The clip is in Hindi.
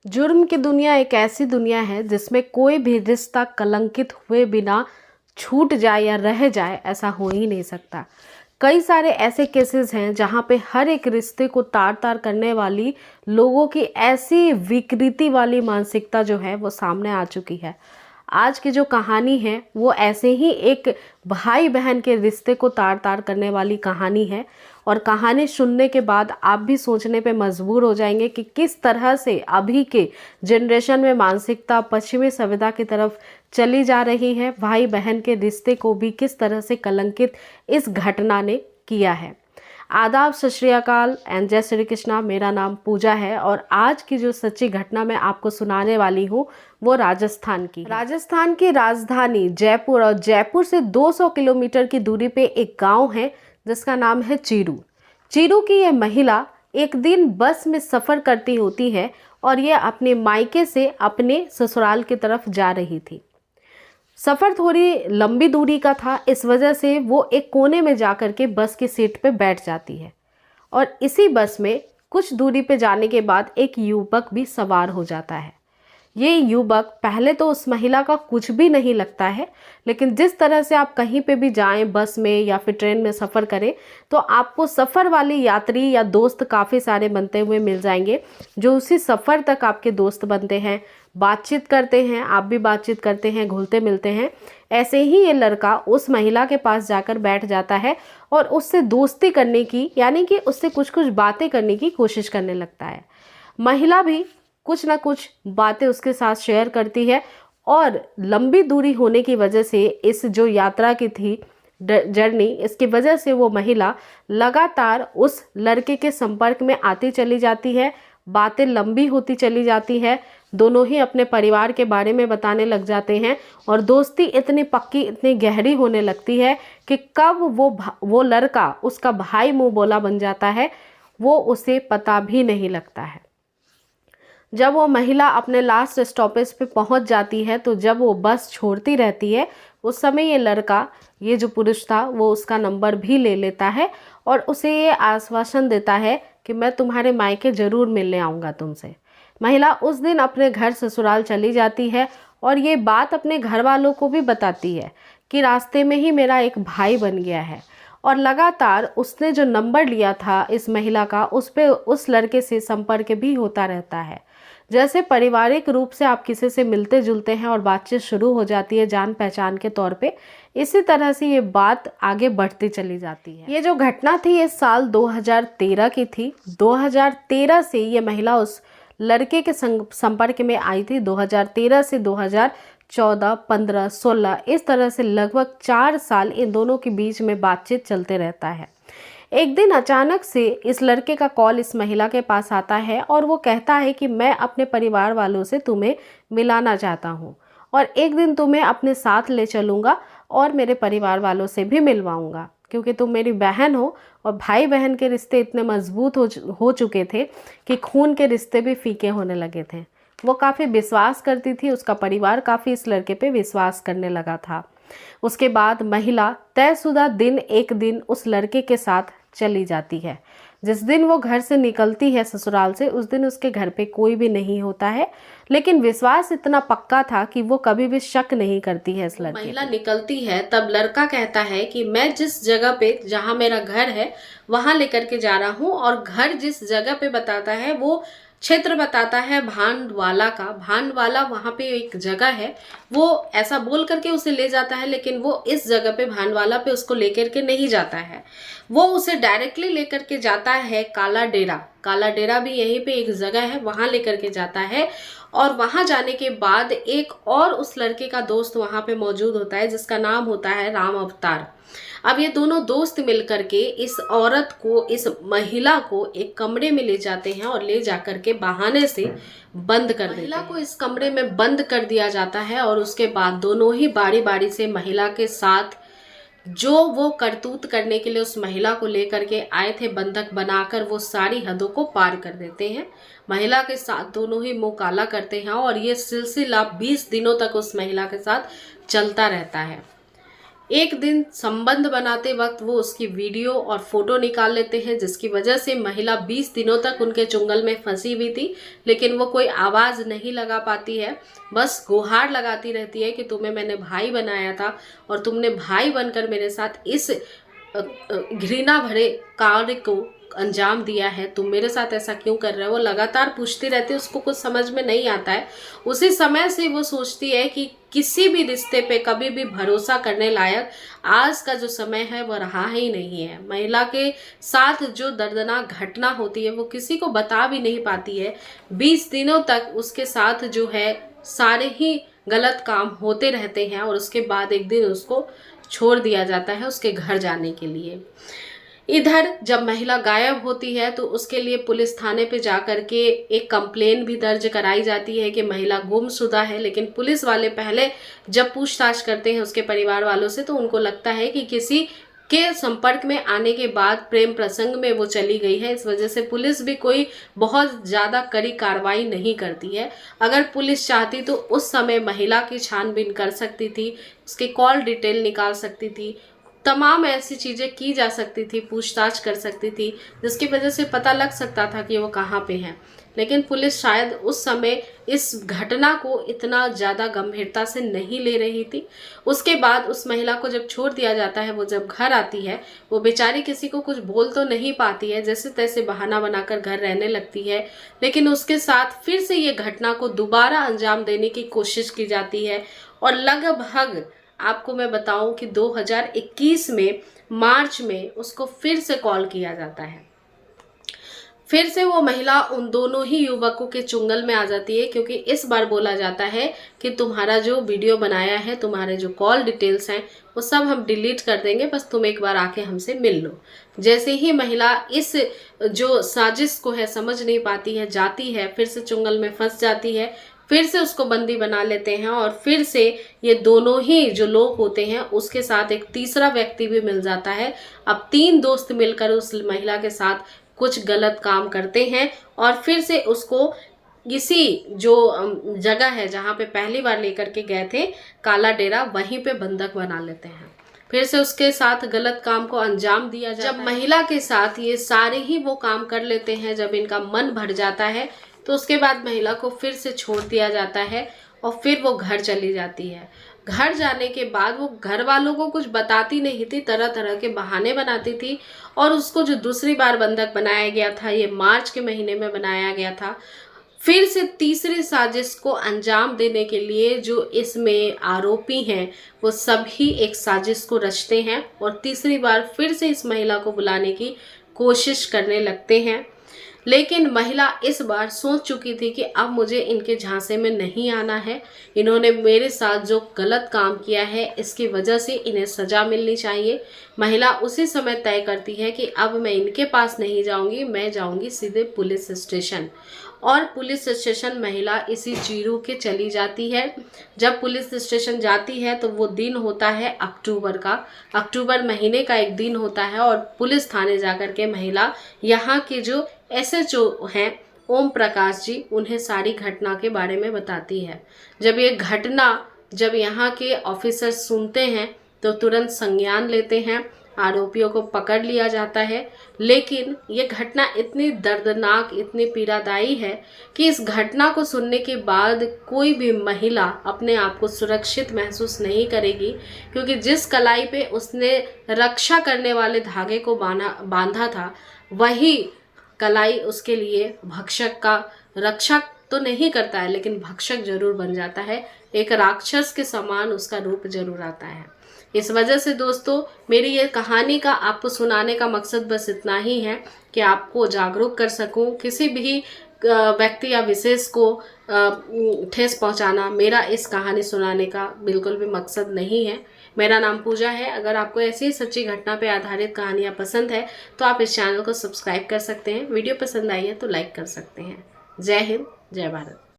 जुर्म की दुनिया एक ऐसी दुनिया है जिसमें कोई भी रिश्ता कलंकित हुए बिना छूट जाए या रह जाए, ऐसा हो ही नहीं सकता। कई सारे ऐसे केसेस हैं जहां पे हर एक रिश्ते को तार तार करने वाली लोगों की ऐसी विकृति वाली मानसिकता जो है वो सामने आ चुकी है। आज की जो कहानी है वो ऐसे ही एक भाई बहन के रिश्ते को तार तार करने वाली कहानी है, और कहानी सुनने के बाद आप भी सोचने पे मजबूर हो जाएंगे कि किस तरह से अभी के जनरेशन में मानसिकता पश्चिमी सभ्यता की तरफ चली जा रही है। भाई बहन के रिश्ते को भी किस तरह से कलंकित इस घटना ने किया है। आदाब, सत श्री अकाल एंड जय श्री कृष्णा। मेरा नाम पूजा है और आज की जो सच्ची घटना मैं आपको सुनाने वाली हूँ वो राजस्थान की राजधानी जयपुर और जयपुर से 200 किलोमीटर की दूरी पे एक गांव है जिसका नाम है चीरू। चीरू की ये महिला एक दिन बस में सफ़र करती होती है और ये अपने मायके से अपने ससुराल की तरफ जा रही थी। सफ़र थोड़ी लंबी दूरी का था, इस वजह से वो एक कोने में जा कर के बस की सीट पे बैठ जाती है और इसी बस में कुछ दूरी पे जाने के बाद एक युवक भी सवार हो जाता है। ये युवक पहले तो उस महिला का कुछ भी नहीं लगता है, लेकिन जिस तरह से आप कहीं पे भी जाएं, बस में या फिर ट्रेन में सफ़र करें, तो आपको सफ़र वाले यात्री या दोस्त काफ़ी सारे बनते हुए मिल जाएंगे जो उसी सफ़र तक आपके दोस्त बनते हैं, बातचीत करते हैं, आप भी बातचीत करते हैं, घुलते मिलते हैं। ऐसे ही ये लड़का उस महिला के पास जाकर बैठ जाता है और उससे दोस्ती करने की, यानी कि उससे कुछ कुछ बातें करने की कोशिश करने लगता है। महिला भी कुछ ना कुछ बातें उसके साथ शेयर करती है और लंबी दूरी होने की वजह से इस जो यात्रा की थी जर्नी, इसकी वजह से वो महिला लगातार उस लड़के के संपर्क में आती चली जाती है। बातें लंबी होती चली जाती है, दोनों ही अपने परिवार के बारे में बताने लग जाते हैं और दोस्ती इतनी पक्की, इतनी गहरी होने लगती है कि कब वो लड़का उसका भाई मुंह बोला बन जाता है वो उसे पता भी नहीं लगता है। जब वो महिला अपने लास्ट स्टॉपेज पे पहुंच जाती है तो जब वो बस छोड़ती रहती है उस समय ये लड़का, ये जो पुरुष था, वो उसका नंबर भी ले लेता है और उसे ये आश्वासन देता है कि मैं तुम्हारे मायके ज़रूर मिलने आऊँगा तुमसे। महिला उस दिन अपने घर ससुराल चली जाती है और ये बात अपने घर वालों को भी बताती है कि रास्ते में ही मेरा एक भाई बन गया है, और लगातार उसने जो नंबर लिया था इस महिला का, उस पे उस लड़के से संपर्क भी होता रहता है। जैसे पारिवारिक रूप से आप किसी से मिलते जुलते हैं और बातचीत शुरू हो जाती है जान पहचान के तौर पे, इसी तरह से ये बात आगे बढ़ती चली जाती है। ये जो घटना थी ये साल 2013 की थी। 2013 से ये महिला उस लड़के के संपर्क में आई थी। 2013 से 2014, 15, 16 इस तरह से लगभग 4 साल इन दोनों के बीच में बातचीत चलते रहता है। एक दिन अचानक से इस लड़के का कॉल इस महिला के पास आता है और वो कहता है कि मैं अपने परिवार वालों से तुम्हें मिलाना चाहता हूँ और एक दिन तुम्हें अपने साथ ले चलूँगा और मेरे परिवार वालों से भी मिलवाऊँगा, क्योंकि तुम मेरी बहन हो और भाई बहन के रिश्ते इतने मजबूत हो चुके थे कि खून के रिश्ते भी फीके होने लगे थे। वो काफ़ी विश्वास करती थी, उसका परिवार काफ़ी इस लड़के पे विश्वास करने लगा था। उसके बाद महिला तयशुदा दिन एक दिन उस लड़के के साथ चली जाती है। जिस दिन वो घर से निकलती है ससुराल से, उस दिन उसके घर पे कोई भी नहीं होता है, लेकिन विश्वास इतना पक्का था कि वो कभी भी शक नहीं करती है इस लड़के। महिला निकलती है तब लड़का कहता है कि मैं जिस जगह पे, जहाँ मेरा घर है, वहां लेकर के जा रहा हूँ, और घर जिस जगह पे बताता है वो क्षेत्र बताता है भांडवाला का। भांडवाला वहाँ पे एक जगह है, वो ऐसा बोल करके उसे ले जाता है, लेकिन वो इस जगह पे भांडवाला पे उसको लेकर के नहीं जाता है, वो उसे डायरेक्टली लेकर के जाता है काला डेरा। काला डेरा भी यहीं पे एक जगह है, वहाँ लेकर के जाता है और वहाँ जाने के बाद एक और उस लड़के का दोस्त वहाँ पे मौजूद होता है जिसका नाम होता है राम अवतार। अब ये दोनों दोस्त मिलकर के इस औरत को, इस महिला को एक कमरे में ले जाते हैं और ले जाकर के बहाने से बंद कर देते हैं। महिला को इस कमरे में बंद कर दिया जाता है और उसके बाद दोनों ही बारी बारी से महिला के साथ जो वो करतूत करने के लिए उस महिला को लेकर के आए थे बंधक बनाकर, वो सारी हदों को पार कर देते हैं। महिला के साथ दोनों ही मुंह काला करते हैं और ये सिलसिला 20 दिनों तक उस महिला के साथ चलता रहता है। एक दिन संबंध बनाते वक्त वो उसकी वीडियो और फोटो निकाल लेते हैं, जिसकी वजह से महिला 20 दिनों तक उनके चुंगल में फंसी हुई थी, लेकिन वो कोई आवाज नहीं लगा पाती है, बस गुहार लगाती रहती है कि तुम्हें मैंने भाई बनाया था और तुमने भाई बनकर मेरे साथ इस घृणा भरे कार्य को अंजाम दिया है, तुम मेरे साथ ऐसा क्यों कर रहे हो। वो लगातार पूछती रहती है, उसको कुछ समझ में नहीं आता है। उसी समय से वो सोचती है कि किसी भी रिश्ते पे कभी भी भरोसा करने लायक आज का जो समय है वो रहा ही नहीं है। महिला के साथ जो दर्दनाक घटना होती है वो किसी को बता भी नहीं पाती है। 20 दिनों तक उसके साथ जो है सारे ही गलत काम होते रहते हैं और उसके बाद एक दिन उसको छोड़ दिया जाता है उसके घर जाने के लिए। इधर जब महिला गायब होती है तो उसके लिए पुलिस थाने पे जाकर के एक कंप्लेन भी दर्ज कराई जाती है कि महिला गुमशुदा है, लेकिन पुलिस वाले पहले जब पूछताछ करते हैं उसके परिवार वालों से तो उनको लगता है कि किसी के संपर्क में आने के बाद प्रेम प्रसंग में वो चली गई है। इस वजह से पुलिस भी कोई बहुत ज़्यादा कड़ी कार्रवाई नहीं करती है। अगर पुलिस चाहती तो उस समय महिला की छानबीन कर सकती थी, उसके कॉल डिटेल निकाल सकती थी, तमाम ऐसी चीज़ें की जा सकती थी, पूछताछ कर सकती थी, जिसकी वजह से पता लग सकता था कि वो कहाँ पे हैं। लेकिन पुलिस शायद उस समय इस घटना को इतना ज़्यादा गंभीरता से नहीं ले रही थी। उसके बाद उस महिला को जब छोड़ दिया जाता है, वो जब घर आती है, वो बेचारी किसी को कुछ बोल तो नहीं पाती है, जैसे तैसे बहाना बनाकर घर रहने लगती है। लेकिन उसके साथ फिर से ये घटना को दोबारा अंजाम देने की कोशिश की जाती है और लगभग आपको मैं बताऊं कि 2021 में मार्च में उसको फिर से कॉल किया जाता है। फिर से वो महिला उन दोनों ही युवकों के चुंगल में आ जाती है, क्योंकि इस बार बोला जाता है कि तुम्हारा जो वीडियो बनाया है, तुम्हारे जो कॉल डिटेल्स हैं वो सब हम डिलीट कर देंगे, बस तुम एक बार आके हमसे मिल लो। जैसे ही महिला इस जो साजिश को है समझ नहीं पाती है, जाती है, फिर से चुंगल में फंस जाती है, फिर से उसको बंदी बना लेते हैं और फिर से ये दोनों ही जो लोग होते हैं उसके साथ एक तीसरा व्यक्ति भी मिल जाता है। अब 3 दोस्त मिलकर उस महिला के साथ कुछ गलत काम करते हैं और फिर से उसको इसी जो जगह है जहाँ पे पहली बार लेकर के गए थे, काला डेरा, वहीं पे बंधक बना लेते हैं। फिर से उसके साथ गलत काम को अंजाम दिया जाता है। जब महिला के साथ ये सारे ही वो काम कर लेते हैं, जब इनका मन भर जाता है तो उसके बाद महिला को फिर से छोड़ दिया जाता है और फिर वो घर चली जाती है। घर जाने के बाद वो घर वालों को कुछ बताती नहीं थी, तरह तरह के बहाने बनाती थी और उसको जो दूसरी बार बंधक बनाया गया था, ये मार्च के महीने में बनाया गया था, फिर से तीसरी साजिश को अंजाम देने के लिए जो इसमें आरोपी हैं वो सभी एक साजिश को रचते हैं और तीसरी बार फिर से इस महिला को बुलाने की कोशिश करने लगते हैं। लेकिन महिला इस बार सोच चुकी थी कि अब मुझे इनके झांसे में नहीं आना है, इन्होंने मेरे साथ जो गलत काम किया है इसकी वजह से इन्हें सज़ा मिलनी चाहिए। महिला उसी समय तय करती है कि अब मैं इनके पास नहीं जाऊंगी, मैं जाऊंगी सीधे पुलिस स्टेशन। और पुलिस स्टेशन महिला इसी चीरू के चली जाती है। जब पुलिस स्टेशन जाती है तो वो दिन होता है अक्टूबर का, अक्टूबर महीने का एक दिन होता है और पुलिस थाने जाकर के महिला यहाँ के जो SHO हैं ओम प्रकाश जी, उन्हें सारी घटना के बारे में बताती है। जब यहाँ के ऑफिसर सुनते हैं तो तुरंत संज्ञान लेते हैं, आरोपियों को पकड़ लिया जाता है। लेकिन ये घटना इतनी दर्दनाक, इतनी पीड़ादायी है कि इस घटना को सुनने के बाद कोई भी महिला अपने आप को सुरक्षित महसूस नहीं करेगी, क्योंकि जिस कलाई पे उसने रक्षा करने वाले धागे को बांधा था, वही कलाई उसके लिए भक्षक का रक्षा तो नहीं करता है लेकिन भक्षक जरूर बन जाता है। एक राक्षस के समान उसका रूप जरूर आता है। इस वजह से दोस्तों, मेरी ये कहानी का आपको सुनाने का मकसद बस इतना ही है कि आपको जागरूक कर सकूं। किसी भी व्यक्ति या विशेष को ठेस पहुंचाना मेरा इस कहानी सुनाने का बिल्कुल भी मकसद नहीं है। मेरा नाम पूजा है। अगर आपको ऐसी सच्ची घटना पे आधारित कहानियाँ पसंद है तो आप इस चैनल को सब्सक्राइब कर सकते हैं। वीडियो पसंद आई है तो लाइक कर सकते हैं। जय हिंद, जय भारत।